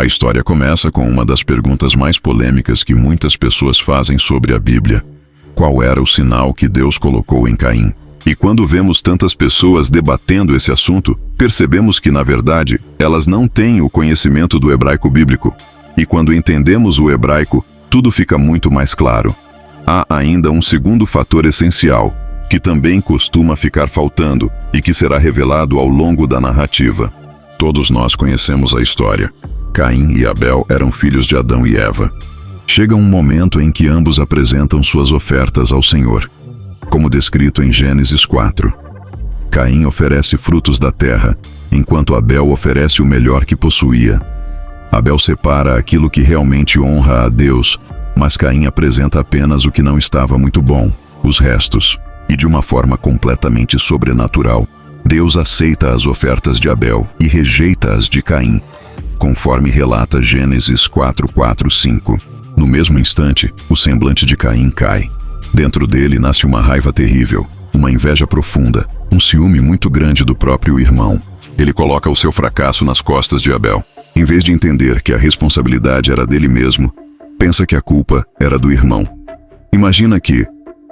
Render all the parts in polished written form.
A história começa com uma das perguntas mais polêmicas que muitas pessoas fazem sobre a Bíblia. Qual era o sinal que Deus colocou em Caim? E quando vemos tantas pessoas debatendo esse assunto, percebemos que, na verdade, elas não têm o conhecimento do hebraico bíblico. E quando entendemos o hebraico, tudo fica muito mais claro. Há ainda um segundo fator essencial, que também costuma ficar faltando e que será revelado ao longo da narrativa. Todos nós conhecemos a história. Caim e Abel eram filhos de Adão e Eva. Chega um momento em que ambos apresentam suas ofertas ao Senhor, como descrito em Gênesis 4. Caim oferece frutos da terra, enquanto Abel oferece o melhor que possuía. Abel separa aquilo que realmente honra a Deus, mas Caim apresenta apenas o que não estava muito bom, os restos. E de uma forma completamente sobrenatural, Deus aceita as ofertas de Abel e rejeita as de Caim, conforme relata Gênesis 4:4-5. No mesmo instante, o semblante de Caim cai. Dentro dele nasce uma raiva terrível, uma inveja profunda, um ciúme muito grande do próprio irmão. Ele coloca o seu fracasso nas costas de Abel. Em vez de entender que a responsabilidade era dele mesmo, pensa que a culpa era do irmão. Imagina que,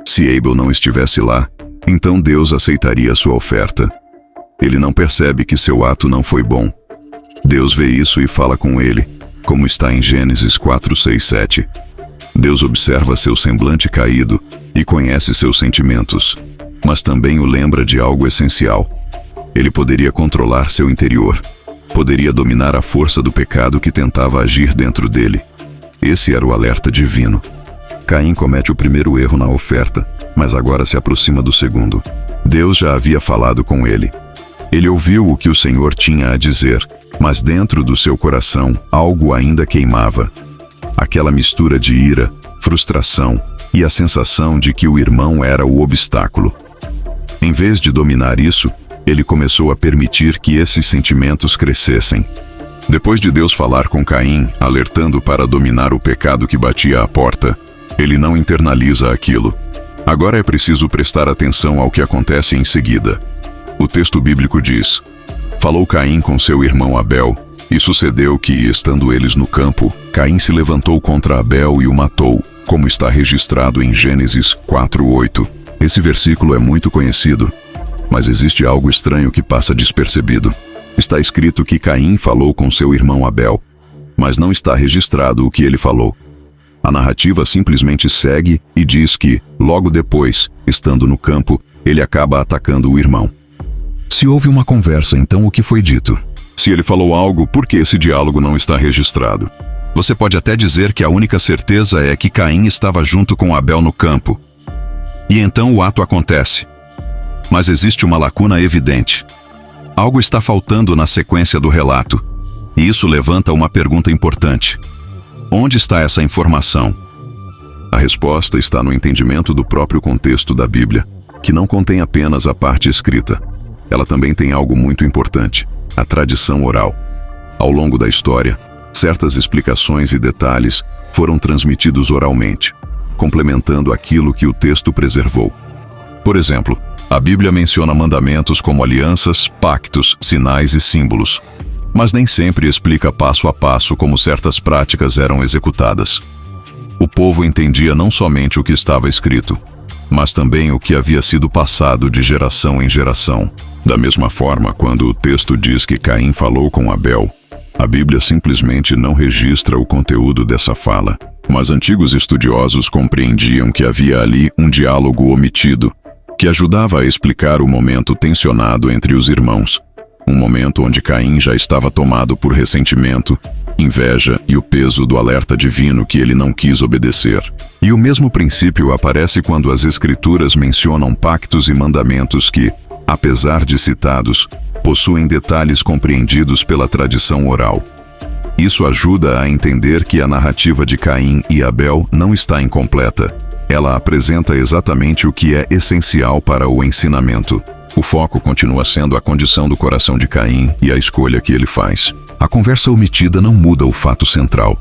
se Abel não estivesse lá, então Deus aceitaria sua oferta. Ele não percebe que seu ato não foi bom. Deus vê isso e fala com ele, como está em Gênesis 4:6-7. Deus observa seu semblante caído e conhece seus sentimentos, mas também o lembra de algo essencial. Ele poderia controlar seu interior, poderia dominar a força do pecado que tentava agir dentro dele. Esse era o alerta divino. Caim comete o primeiro erro na oferta, mas agora se aproxima do segundo. Deus já havia falado com ele. Ele ouviu o que o Senhor tinha a dizer, mas dentro do seu coração algo ainda queimava. Aquela mistura de ira, frustração e a sensação de que o irmão era o obstáculo. Em vez de dominar isso, ele começou a permitir que esses sentimentos crescessem. Depois de Deus falar com Caim, alertando para dominar o pecado que batia à porta, ele não internaliza aquilo. Agora é preciso prestar atenção ao que acontece em seguida. O texto bíblico diz: falou Caim com seu irmão Abel, e sucedeu que, estando eles no campo, Caim se levantou contra Abel e o matou, como está registrado em Gênesis 4:8. Esse versículo é muito conhecido, mas existe algo estranho que passa despercebido. Está escrito que Caim falou com seu irmão Abel, mas não está registrado o que ele falou. A narrativa simplesmente segue e diz que, logo depois, estando no campo, ele acaba atacando o irmão. Se houve uma conversa, então o que foi dito? Se ele falou algo, por que esse diálogo não está registrado? Você pode até dizer que a única certeza é que Caim estava junto com Abel no campo. E então o ato acontece. Mas existe uma lacuna evidente. Algo está faltando na sequência do relato. E isso levanta uma pergunta importante. Onde está essa informação? A resposta está no entendimento do próprio contexto da Bíblia, que não contém apenas a parte escrita. Ela também tem algo muito importante: a tradição oral. Ao longo da história, certas explicações e detalhes foram transmitidos oralmente, complementando aquilo que o texto preservou. Por exemplo, a Bíblia menciona mandamentos como alianças, pactos, sinais e símbolos, mas nem sempre explica passo a passo como certas práticas eram executadas. O povo entendia não somente o que estava escrito, mas também o que havia sido passado de geração em geração. Da mesma forma, quando o texto diz que Caim falou com Abel, a Bíblia simplesmente não registra o conteúdo dessa fala. Mas antigos estudiosos compreendiam que havia ali um diálogo omitido, que ajudava a explicar o momento tensionado entre os irmãos. Um momento onde Caim já estava tomado por ressentimento, inveja e o peso do alerta divino que ele não quis obedecer. E o mesmo princípio aparece quando as Escrituras mencionam pactos e mandamentos que, apesar de citados, possuem detalhes compreendidos pela tradição oral. Isso ajuda a entender que a narrativa de Caim e Abel não está incompleta. Ela apresenta exatamente o que é essencial para o ensinamento. O foco continua sendo a condição do coração de Caim e a escolha que ele faz. A conversa omitida não muda o fato central.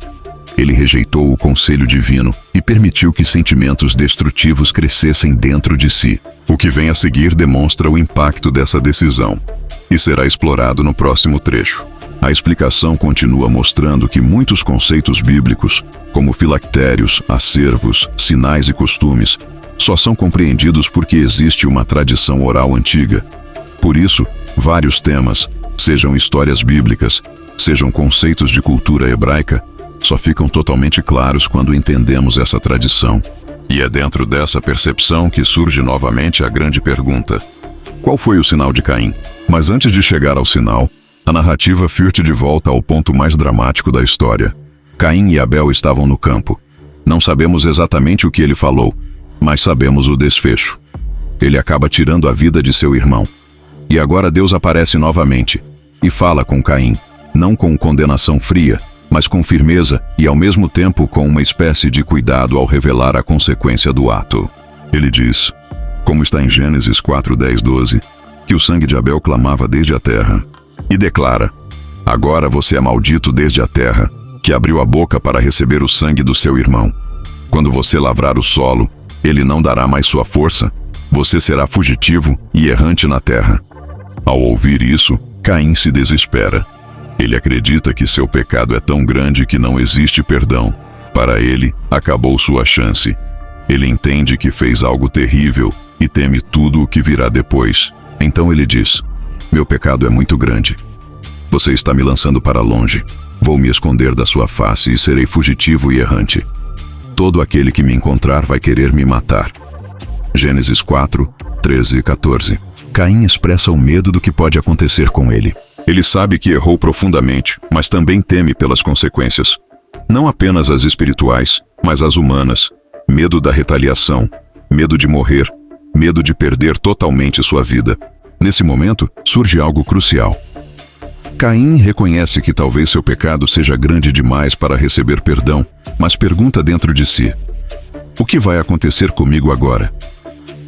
Ele rejeitou o conselho divino e permitiu que sentimentos destrutivos crescessem dentro de si. O que vem a seguir demonstra o impacto dessa decisão e será explorado no próximo trecho. A explicação continua mostrando que muitos conceitos bíblicos, como filactérios, acervos, sinais e costumes, só são compreendidos porque existe uma tradição oral antiga. Por isso, vários temas, sejam histórias bíblicas, sejam conceitos de cultura hebraica, só ficam totalmente claros quando entendemos essa tradição. E é dentro dessa percepção que surge novamente a grande pergunta: qual foi o sinal de Caim? Mas antes de chegar ao sinal, a narrativa flerte de volta ao ponto mais dramático da história. Caim e Abel estavam no campo. Não sabemos exatamente o que ele falou, mas sabemos o desfecho. Ele acaba tirando a vida de seu irmão. E agora Deus aparece novamente e fala com Caim, não com condenação fria, mas com firmeza e ao mesmo tempo com uma espécie de cuidado ao revelar a consequência do ato. Ele diz, como está em Gênesis 4, 10, 12, que o sangue de Abel clamava desde a terra. E declara, agora você é maldito desde a terra, que abriu a boca para receber o sangue do seu irmão. Quando você lavrar o solo, ele não dará mais sua força, você será fugitivo e errante na terra. Ao ouvir isso, Caim se desespera. Ele acredita que seu pecado é tão grande que não existe perdão. Para ele, acabou sua chance. Ele entende que fez algo terrível e teme tudo o que virá depois. Então ele diz, meu pecado é muito grande. Você está me lançando para longe. Vou me esconder da sua face e serei fugitivo e errante. Todo aquele que me encontrar vai querer me matar. Gênesis 4, 13 e 14. Caim expressa o medo do que pode acontecer com ele. Ele sabe que errou profundamente, mas também teme pelas consequências. Não apenas as espirituais, mas as humanas. Medo da retaliação, medo de morrer, medo de perder totalmente sua vida. Nesse momento, surge algo crucial. Caim reconhece que talvez seu pecado seja grande demais para receber perdão, mas pergunta dentro de si, o que vai acontecer comigo agora?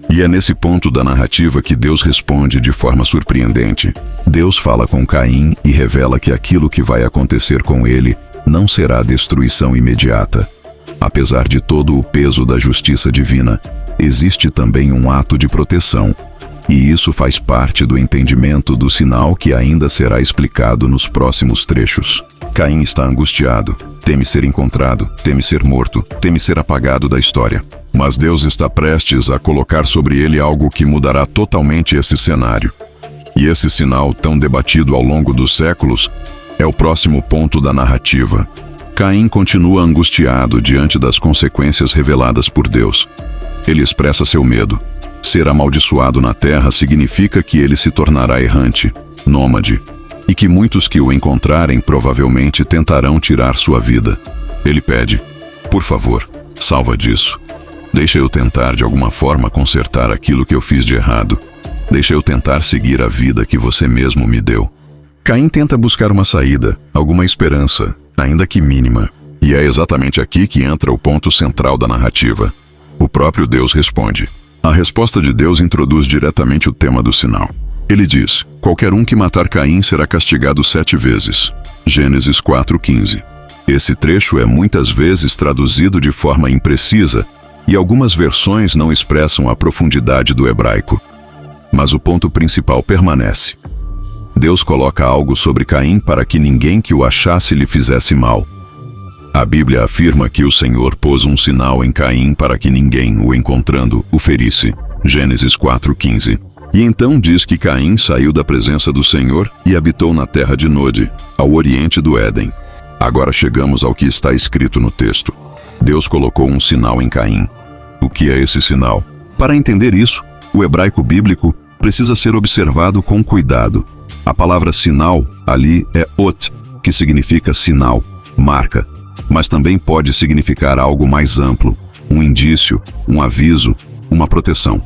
E é nesse ponto da narrativa que Deus responde de forma surpreendente. Deus fala com Caim e revela que aquilo que vai acontecer com ele não será destruição imediata. Apesar de todo o peso da justiça divina, existe também um ato de proteção. E isso faz parte do entendimento do sinal que ainda será explicado nos próximos trechos. Caim está angustiado, teme ser encontrado, teme ser morto, teme ser apagado da história. Mas Deus está prestes a colocar sobre ele algo que mudará totalmente esse cenário. E esse sinal, tão debatido ao longo dos séculos, é o próximo ponto da narrativa. Caim continua angustiado diante das consequências reveladas por Deus. Ele expressa seu medo. Ser amaldiçoado na terra significa que ele se tornará errante, nômade, e que muitos que o encontrarem provavelmente tentarão tirar sua vida. Ele pede, por favor, salva disso. Deixa eu tentar de alguma forma consertar aquilo que eu fiz de errado. Deixa eu tentar seguir a vida que você mesmo me deu. Caim tenta buscar uma saída, alguma esperança, ainda que mínima. E é exatamente aqui que entra o ponto central da narrativa. O próprio Deus responde. A resposta de Deus introduz diretamente o tema do sinal. Ele diz, qualquer um que matar Caim será castigado 7 vezes. Gênesis 4:15. Esse trecho é muitas vezes traduzido de forma imprecisa, e algumas versões não expressam a profundidade do hebraico. Mas o ponto principal permanece. Deus coloca algo sobre Caim para que ninguém que o achasse lhe fizesse mal. A Bíblia afirma que o Senhor pôs um sinal em Caim para que ninguém, o encontrando, o ferisse. Gênesis 4:15. E então diz que Caim saiu da presença do Senhor e habitou na terra de Nod, ao oriente do Éden. Agora chegamos ao que está escrito no texto. Deus colocou um sinal em Caim. O que é esse sinal? Para entender isso, o hebraico bíblico precisa ser observado com cuidado. A palavra sinal ali é ot, que significa sinal, marca, mas também pode significar algo mais amplo, um indício, um aviso, uma proteção.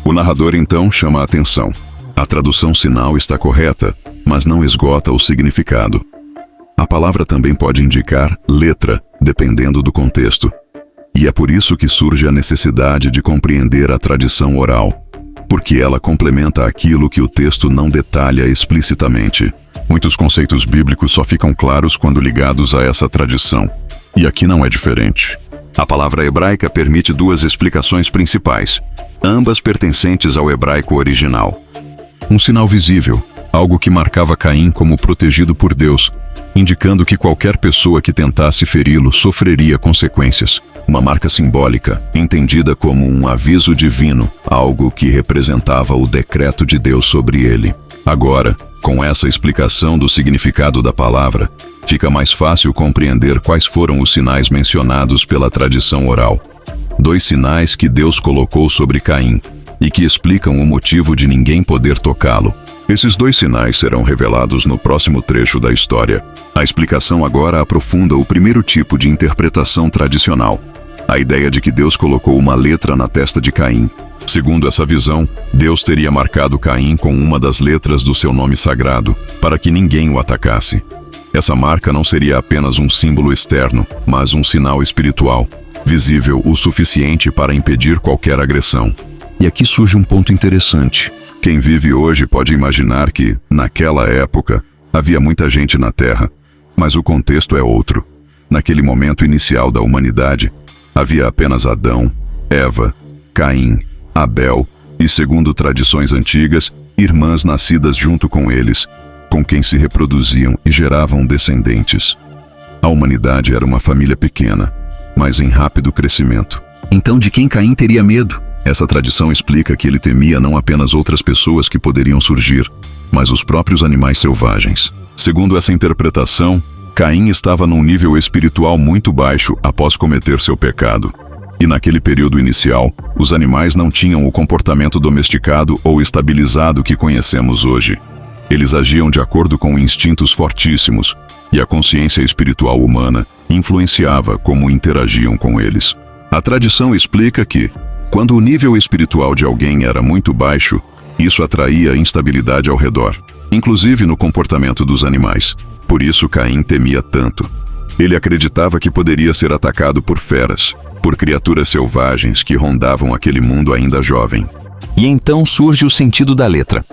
O narrador então chama a atenção. A tradução sinal está correta, mas não esgota o significado. A palavra também pode indicar letra, dependendo do contexto. E é por isso que surge a necessidade de compreender a tradição oral, porque ela complementa aquilo que o texto não detalha explicitamente. Muitos conceitos bíblicos só ficam claros quando ligados a essa tradição. E aqui não é diferente. A palavra hebraica permite 2 explicações principais, ambas pertencentes ao hebraico original. Um sinal visível, algo que marcava Caim como protegido por Deus, indicando que qualquer pessoa que tentasse feri-lo sofreria consequências. Uma marca simbólica, entendida como um aviso divino, algo que representava o decreto de Deus sobre ele. Agora, com essa explicação do significado da palavra, fica mais fácil compreender quais foram os sinais mencionados pela tradição oral. 2 sinais que Deus colocou sobre Caim e que explicam o motivo de ninguém poder tocá-lo. Esses 2 sinais serão revelados no próximo trecho da história. A explicação agora aprofunda o primeiro tipo de interpretação tradicional, a ideia de que Deus colocou uma letra na testa de Caim. Segundo essa visão, Deus teria marcado Caim com uma das letras do seu nome sagrado, para que ninguém o atacasse. Essa marca não seria apenas um símbolo externo, mas um sinal espiritual, visível o suficiente para impedir qualquer agressão. E aqui surge um ponto interessante. Quem vive hoje pode imaginar que, naquela época, havia muita gente na Terra, mas o contexto é outro. Naquele momento inicial da humanidade, havia apenas Adão, Eva, Caim, Abel e, segundo tradições antigas, irmãs nascidas junto com eles, com quem se reproduziam e geravam descendentes. A humanidade era uma família pequena, mas em rápido crescimento. Então, de quem Caim teria medo? Essa tradição explica que ele temia não apenas outras pessoas que poderiam surgir, mas os próprios animais selvagens. Segundo essa interpretação, Caim estava num nível espiritual muito baixo após cometer seu pecado. E naquele período inicial, os animais não tinham o comportamento domesticado ou estabilizado que conhecemos hoje. Eles agiam de acordo com instintos fortíssimos, e a consciência espiritual humana influenciava como interagiam com eles. A tradição explica que, quando o nível espiritual de alguém era muito baixo, isso atraía instabilidade ao redor, inclusive no comportamento dos animais. Por isso Caim temia tanto. Ele acreditava que poderia ser atacado por feras, por criaturas selvagens que rondavam aquele mundo ainda jovem. E então surge o sentido da letra.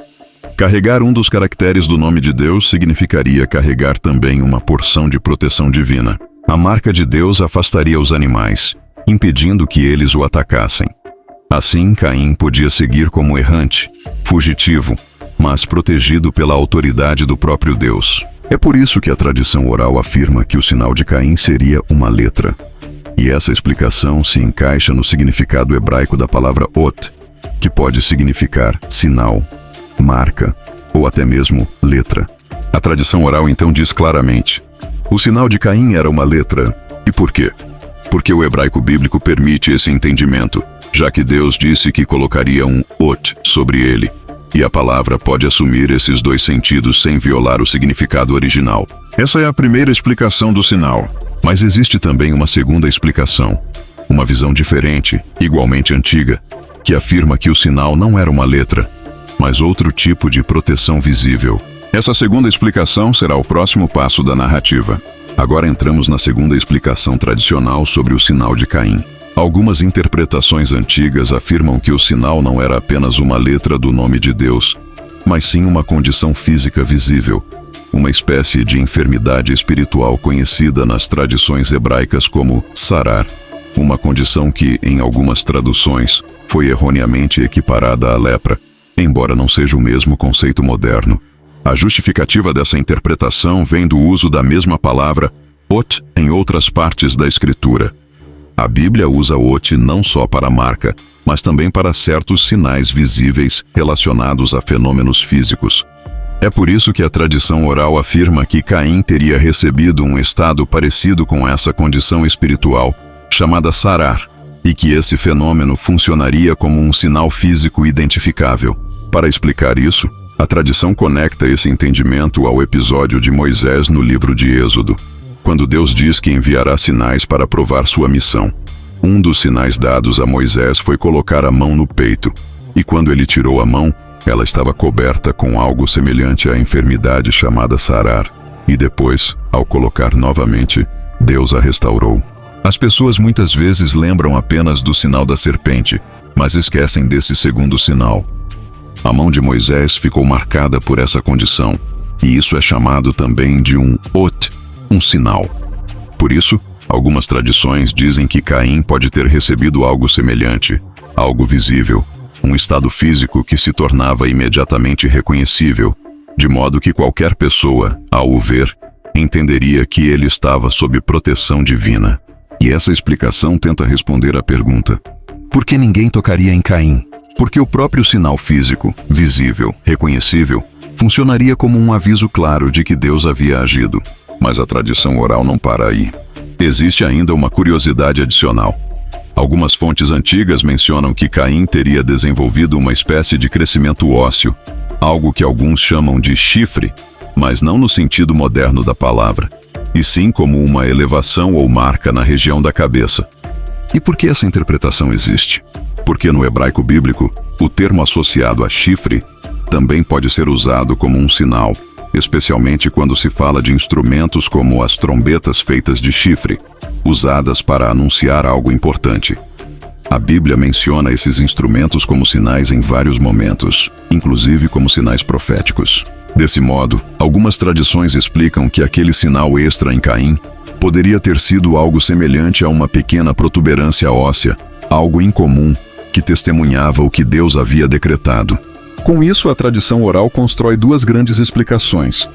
Carregar um dos caracteres do nome de Deus significaria carregar também uma porção de proteção divina. A marca de Deus afastaria os animais, impedindo que eles o atacassem. Assim, Caim podia seguir como errante, fugitivo, mas protegido pela autoridade do próprio Deus. É por isso que a tradição oral afirma que o sinal de Caim seria uma letra. E essa explicação se encaixa no significado hebraico da palavra ot, que pode significar sinal, marca ou até mesmo letra. A tradição oral então diz claramente: o sinal de Caim era uma letra. E por quê? Porque o hebraico bíblico permite esse entendimento, já que Deus disse que colocaria um ot sobre ele. E a palavra pode assumir esses 2 sentidos sem violar o significado original. Essa é a primeira explicação do sinal. Mas existe também uma segunda explicação, uma visão diferente, igualmente antiga, que afirma que o sinal não era uma letra, mas outro tipo de proteção visível. Essa segunda explicação será o próximo passo da narrativa. Agora entramos na segunda explicação tradicional sobre o sinal de Caim. Algumas interpretações antigas afirmam que o sinal não era apenas uma letra do nome de Deus, mas sim uma condição física visível, uma espécie de enfermidade espiritual conhecida nas tradições hebraicas como sarar, uma condição que, em algumas traduções, foi erroneamente equiparada à lepra, embora não seja o mesmo conceito moderno. A justificativa dessa interpretação vem do uso da mesma palavra ot em outras partes da Escritura. A Bíblia usa ot não só para marca, mas também para certos sinais visíveis relacionados a fenômenos físicos. É por isso que a tradição oral afirma que Caim teria recebido um estado parecido com essa condição espiritual, chamada sarar, e que esse fenômeno funcionaria como um sinal físico identificável. Para explicar isso, a tradição conecta esse entendimento ao episódio de Moisés no livro de Êxodo, quando Deus diz que enviará sinais para provar sua missão. Um dos sinais dados a Moisés foi colocar a mão no peito, e quando ele tirou a mão, ela estava coberta com algo semelhante à enfermidade chamada sarar, e depois, ao colocar novamente, Deus a restaurou. As pessoas muitas vezes lembram apenas do sinal da serpente, mas esquecem desse segundo sinal. A mão de Moisés ficou marcada por essa condição, e isso é chamado também de um ot, um sinal. Por isso, algumas tradições dizem que Caim pode ter recebido algo semelhante, algo visível, um estado físico que se tornava imediatamente reconhecível, de modo que qualquer pessoa, ao o ver, entenderia que ele estava sob proteção divina. E essa explicação tenta responder à pergunta: por que ninguém tocaria em Caim? Porque o próprio sinal físico, visível, reconhecível, funcionaria como um aviso claro de que Deus havia agido. Mas a tradição oral não para aí. Existe ainda uma curiosidade adicional. Algumas fontes antigas mencionam que Caim teria desenvolvido uma espécie de crescimento ósseo, algo que alguns chamam de chifre, mas não no sentido moderno da palavra, e sim como uma elevação ou marca na região da cabeça. E por que essa interpretação existe? Porque no hebraico bíblico, o termo associado a chifre também pode ser usado como um sinal, especialmente quando se fala de instrumentos como as trombetas feitas de chifre, usadas para anunciar algo importante. A Bíblia menciona esses instrumentos como sinais em vários momentos, inclusive como sinais proféticos. Desse modo, algumas tradições explicam que aquele sinal extra em Caim poderia ter sido algo semelhante a uma pequena protuberância óssea, algo incomum que testemunhava o que Deus havia decretado. Com isso, a tradição oral constrói duas grandes explicações.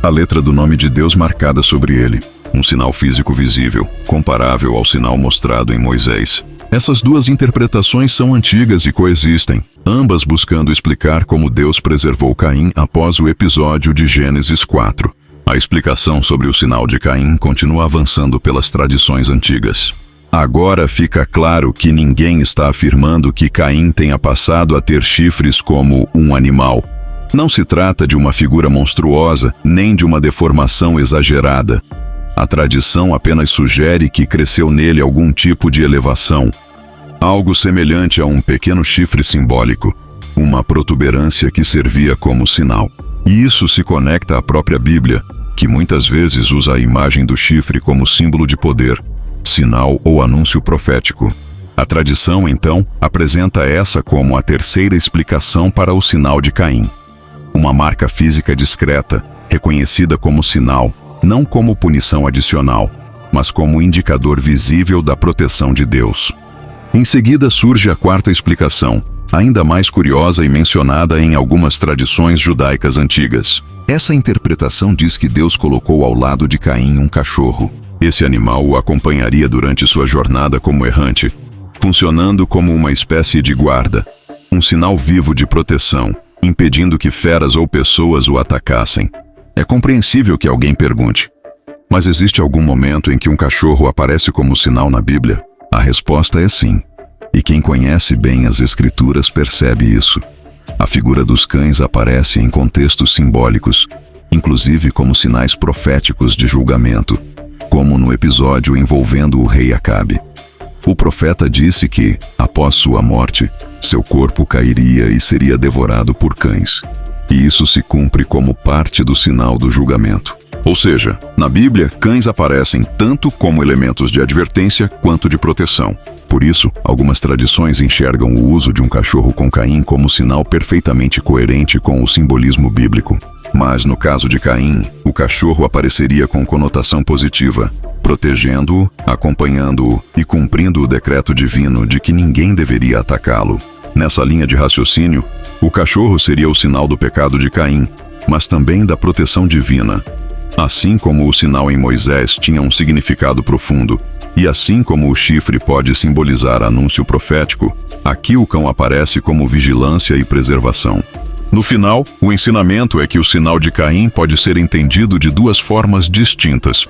A letra do nome de Deus marcada sobre ele, um sinal físico visível, comparável ao sinal mostrado em Moisés. Essas duas interpretações são antigas e coexistem, ambas buscando explicar como Deus preservou Caim após o episódio de Gênesis 4. A explicação sobre o sinal de Caim continua avançando pelas tradições antigas. Agora fica claro que ninguém está afirmando que Caim tenha passado a ter chifres como um animal. Não se trata de uma figura monstruosa, nem de uma deformação exagerada. A tradição apenas sugere que cresceu nele algum tipo de elevação, algo semelhante a um pequeno chifre simbólico, uma protuberância que servia como sinal. E isso se conecta à própria Bíblia, que muitas vezes usa a imagem do chifre como símbolo de poder, sinal ou anúncio profético. A tradição, então, apresenta essa como a terceira explicação para o sinal de Caim. Uma marca física discreta, reconhecida como sinal, não como punição adicional, mas como indicador visível da proteção de Deus. Em seguida surge a quarta explicação, ainda mais curiosa e mencionada em algumas tradições judaicas antigas. Essa interpretação diz que Deus colocou ao lado de Caim um cachorro. Esse animal o acompanharia durante sua jornada como errante, funcionando como uma espécie de guarda, um sinal vivo de proteção, impedindo que feras ou pessoas o atacassem. É compreensível que alguém pergunte: mas existe algum momento em que um cachorro aparece como sinal na Bíblia? A resposta é sim. E quem conhece bem as Escrituras percebe isso. A figura dos cães aparece em contextos simbólicos, inclusive como sinais proféticos de julgamento, como no episódio envolvendo o rei Acabe. O profeta disse que, após sua morte, seu corpo cairia e seria devorado por cães. E isso se cumpre como parte do sinal do julgamento. Ou seja, na Bíblia, cães aparecem tanto como elementos de advertência quanto de proteção. Por isso, algumas tradições enxergam o uso de um cachorro com Caim como sinal perfeitamente coerente com o simbolismo bíblico. Mas no caso de Caim, o cachorro apareceria com conotação positiva, protegendo-o, acompanhando-o e cumprindo o decreto divino de que ninguém deveria atacá-lo. Nessa linha de raciocínio, o cachorro seria o sinal do pecado de Caim, mas também da proteção divina. Assim como o sinal em Moisés tinha um significado profundo, e assim como o chifre pode simbolizar anúncio profético, aqui o cão aparece como vigilância e preservação. No final, o ensinamento é que o sinal de Caim pode ser entendido de duas formas distintas: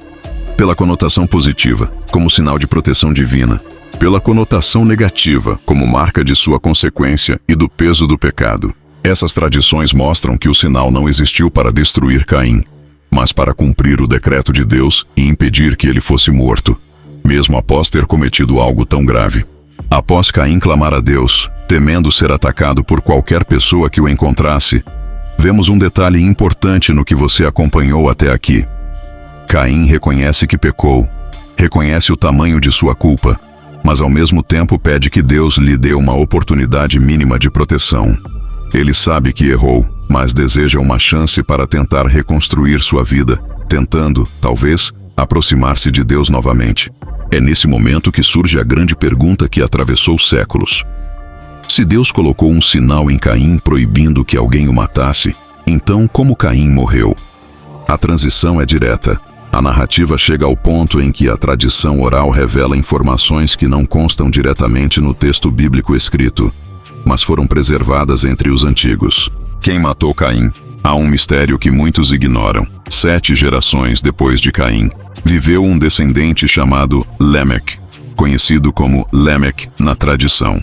pela conotação positiva, como sinal de proteção divina, pela conotação negativa, como marca de sua consequência e do peso do pecado. Essas tradições mostram que o sinal não existiu para destruir Caim, mas para cumprir o decreto de Deus e impedir que ele fosse morto, mesmo após ter cometido algo tão grave. Após Caim clamar a Deus, temendo ser atacado por qualquer pessoa que o encontrasse, vemos um detalhe importante no que você acompanhou até aqui. Caim reconhece que pecou, reconhece o tamanho de sua culpa, mas ao mesmo tempo pede que Deus lhe dê uma oportunidade mínima de proteção. Ele sabe que errou, mas deseja uma chance para tentar reconstruir sua vida, tentando, talvez, aproximar-se de Deus novamente. É nesse momento que surge a grande pergunta que atravessou séculos. Se Deus colocou um sinal em Caim proibindo que alguém o matasse, Então, como Caim morreu? A transição é direta. A narrativa chega ao ponto em que a tradição oral revela informações que não constam diretamente no texto bíblico escrito, mas foram preservadas entre os antigos. Quem matou Caim? Há um mistério que muitos ignoram. 7 gerações depois de Caim, viveu um descendente chamado Lêmec, conhecido como Lêmec na tradição.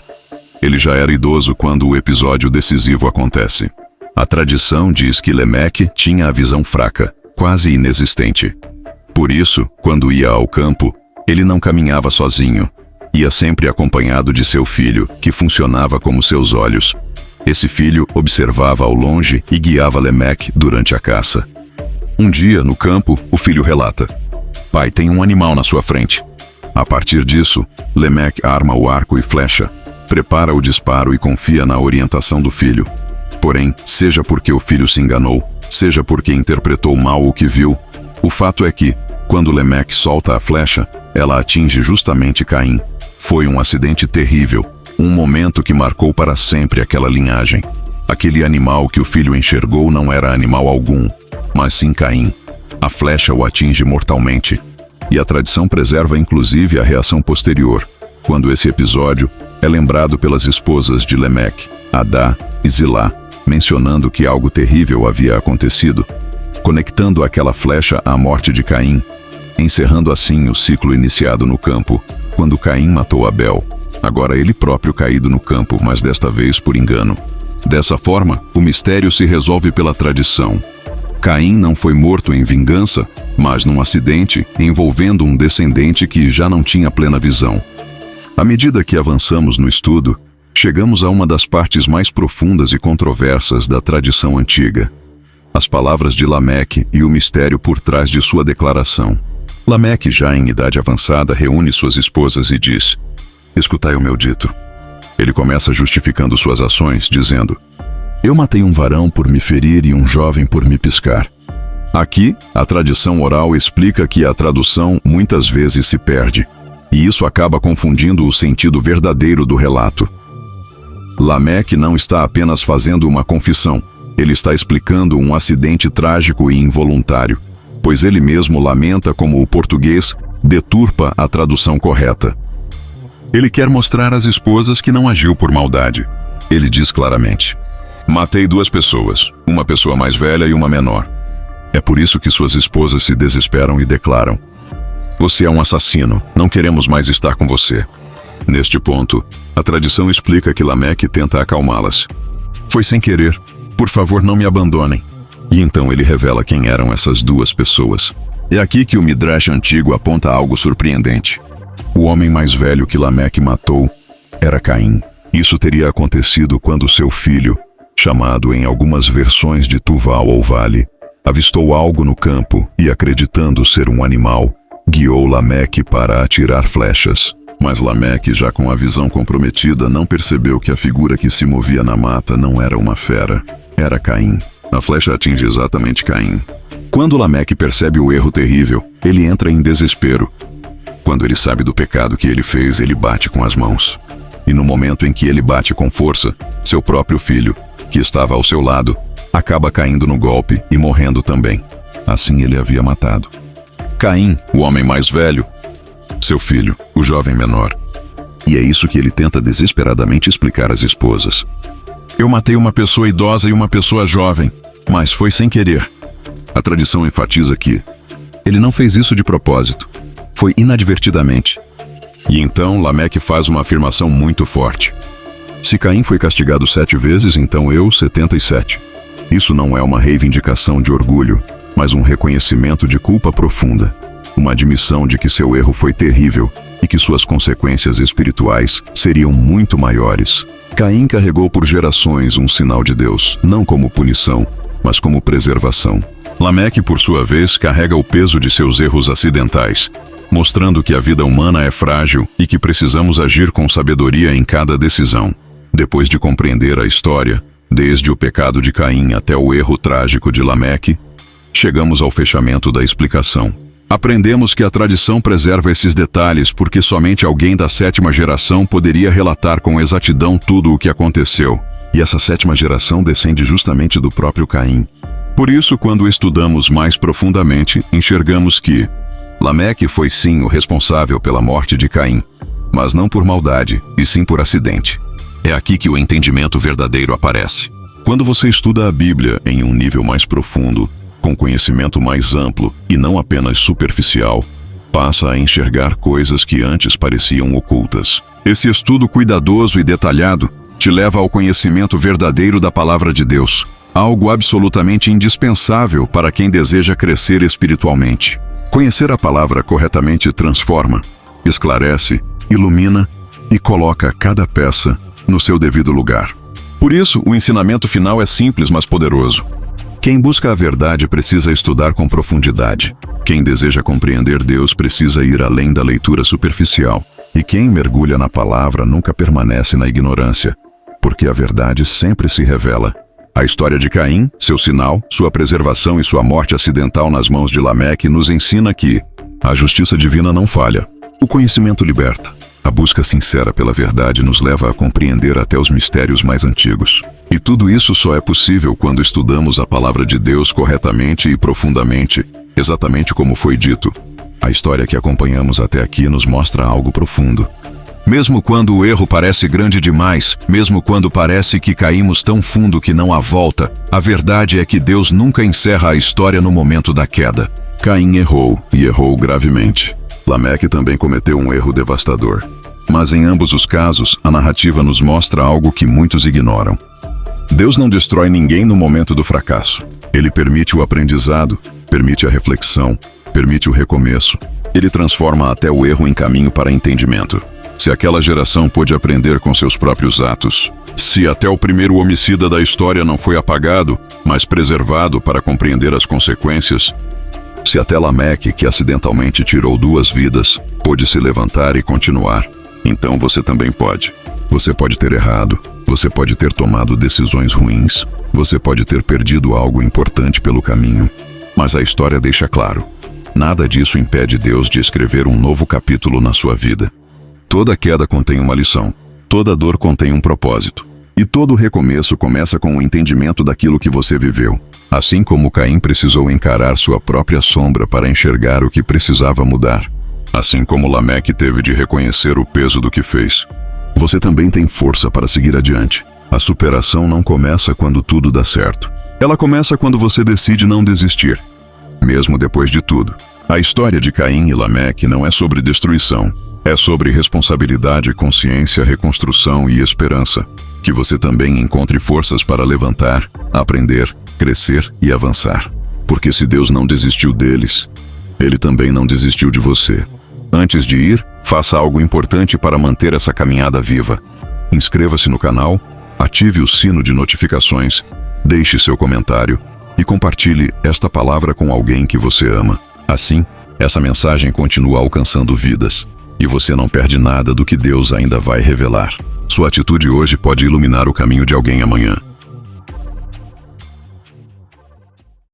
Ele já era idoso quando o episódio decisivo acontece. A tradição diz que Lêmec tinha a visão fraca, quase inexistente. Por isso, quando ia ao campo, ele não caminhava sozinho. Ia sempre acompanhado de seu filho, que funcionava como seus olhos. Esse filho observava ao longe e guiava Lêmec durante a caça. Um dia, no campo, o filho relata: "Pai, tem um animal na sua frente." A partir disso, Lêmec arma o arco e flecha, prepara o disparo e confia na orientação do filho. Porém, seja porque o filho se enganou, seja porque interpretou mal o que viu, o fato é que, quando Lêmec solta a flecha, ela atinge justamente Caim. Foi um acidente terrível, um momento que marcou para sempre aquela linhagem. Aquele animal que o filho enxergou não era animal algum, mas sim Caim. A flecha o atinge mortalmente. E a tradição preserva inclusive a reação posterior, quando esse episódio é lembrado pelas esposas de Lêmec, Adá e Zilá, mencionando que algo terrível havia acontecido, conectando aquela flecha à morte de Caim, encerrando assim o ciclo iniciado no campo, quando Caim matou Abel. Agora ele próprio caído no campo, mas desta vez por engano. Dessa forma, o mistério se resolve pela tradição. Caim não foi morto em vingança, mas num acidente envolvendo um descendente que já não tinha plena visão. À medida que avançamos no estudo, chegamos a uma das partes mais profundas e controversas da tradição antiga: as palavras de Lêmec e o mistério por trás de sua declaração. Lêmec, já em idade avançada, reúne suas esposas e diz: "Escutai o meu dito." Ele começa justificando suas ações, dizendo: "Eu matei um varão por me ferir e um jovem por me piscar." Aqui, a tradição oral explica que a tradução muitas vezes se perde, e isso acaba confundindo o sentido verdadeiro do relato. Lêmec não está apenas fazendo uma confissão, ele está explicando um acidente trágico e involuntário, pois ele mesmo lamenta como o português deturpa a tradução correta. Ele quer mostrar às esposas que não agiu por maldade. Ele diz claramente: "Matei 2 pessoas, uma pessoa mais velha e uma menor." É por isso que suas esposas se desesperam e declaram: "Você é um assassino, não queremos mais estar com você." Neste ponto, a tradição explica que Lêmec tenta acalmá-las. "Foi sem querer. Por favor, não me abandonem." E então ele revela quem eram essas 2 pessoas. É aqui que o Midrash antigo aponta algo surpreendente. O homem mais velho que Lêmec matou era Caim. Isso teria acontecido quando seu filho, chamado em algumas versões de Tuval ou Vale, avistou algo no campo e, acreditando ser um animal, guiou Lêmec para atirar flechas. Mas Lêmec, já com a visão comprometida, não percebeu que a figura que se movia na mata não era uma fera, era Caim. A flecha atinge exatamente Caim. Quando Lêmec percebe o erro terrível, ele entra em desespero. Quando ele sabe do pecado que ele fez, ele bate com as mãos. E no momento em que ele bate com força, seu próprio filho, que estava ao seu lado, acaba caindo no golpe e morrendo também. Assim ele havia matado Caim, o homem mais velho, seu filho, o jovem menor. E é isso que ele tenta desesperadamente explicar às esposas. "Eu matei uma pessoa idosa e uma pessoa jovem, mas foi sem querer." A tradição enfatiza que ele não fez isso de propósito, foi inadvertidamente. E então Lêmec faz uma afirmação muito forte: "Se Caim foi castigado 7 vezes, então eu 77. Isso não é uma reivindicação de orgulho, mas um reconhecimento de culpa profunda. Uma admissão de que seu erro foi terrível e que suas consequências espirituais seriam muito maiores. Caim carregou por gerações um sinal de Deus, não como punição, mas como preservação. Lêmec, por sua vez, carrega o peso de seus erros acidentais, mostrando que a vida humana é frágil e que precisamos agir com sabedoria em cada decisão. Depois de compreender a história, desde o pecado de Caim até o erro trágico de Lêmec, chegamos ao fechamento da explicação. Aprendemos que a tradição preserva esses detalhes porque somente alguém da 7ª geração poderia relatar com exatidão tudo o que aconteceu. E essa sétima geração descende justamente do próprio Caim. Por isso, quando estudamos mais profundamente, enxergamos que Lameque foi sim o responsável pela morte de Caim, mas não por maldade, e sim por acidente. É aqui que o entendimento verdadeiro aparece. Quando você estuda a Bíblia em um nível mais profundo, com conhecimento mais amplo e não apenas superficial, passa a enxergar coisas que antes pareciam ocultas. Esse estudo cuidadoso e detalhado te leva ao conhecimento verdadeiro da Palavra de Deus, algo absolutamente indispensável para quem deseja crescer espiritualmente. Conhecer a Palavra corretamente transforma, esclarece, ilumina e coloca cada peça no seu devido lugar. Por isso, o ensinamento final é simples, mas poderoso. Quem busca a verdade precisa estudar com profundidade. Quem deseja compreender Deus precisa ir além da leitura superficial. E quem mergulha na palavra nunca permanece na ignorância, porque a verdade sempre se revela. A história de Caim, seu sinal, sua preservação e sua morte acidental nas mãos de Lameque nos ensina que a justiça divina não falha. O conhecimento liberta. A busca sincera pela verdade nos leva a compreender até os mistérios mais antigos. E tudo isso só é possível quando estudamos a palavra de Deus corretamente e profundamente, exatamente como foi dito. A história que acompanhamos até aqui nos mostra algo profundo. Mesmo quando o erro parece grande demais, mesmo quando parece que caímos tão fundo que não há volta, a verdade é que Deus nunca encerra a história no momento da queda. Caim errou, e errou gravemente. Lameque também cometeu um erro devastador. Mas em ambos os casos, a narrativa nos mostra algo que muitos ignoram. Deus não destrói ninguém no momento do fracasso. Ele permite o aprendizado, permite a reflexão, permite o recomeço. Ele transforma até o erro em caminho para entendimento. Se aquela geração pôde aprender com seus próprios atos, se até o primeiro homicida da história não foi apagado, mas preservado para compreender as consequências, se até Lameque, que acidentalmente tirou 2 vidas, pôde se levantar e continuar, então você também pode. Você pode ter errado, você pode ter tomado decisões ruins, você pode ter perdido algo importante pelo caminho, mas a história deixa claro: nada disso impede Deus de escrever um novo capítulo na sua vida. Toda queda contém uma lição, toda dor contém um propósito, e todo recomeço começa com o entendimento daquilo que você viveu. Assim como Caim precisou encarar sua própria sombra para enxergar o que precisava mudar, assim como Lameque teve de reconhecer o peso do que fez, você também tem força para seguir adiante. A superação não começa quando tudo dá certo. Ela começa quando você decide não desistir, mesmo depois de tudo. A história de Caim e Lameque não é sobre destruição. É sobre responsabilidade, consciência, reconstrução e esperança. Que você também encontre forças para levantar, aprender, crescer e avançar. Porque se Deus não desistiu deles, Ele também não desistiu de você. Antes de ir, faça algo importante para manter essa caminhada viva. Inscreva-se no canal, ative o sino de notificações, deixe seu comentário e compartilhe esta palavra com alguém que você ama. Assim, essa mensagem continua alcançando vidas. E você não perde nada do que Deus ainda vai revelar. Sua atitude hoje pode iluminar o caminho de alguém amanhã.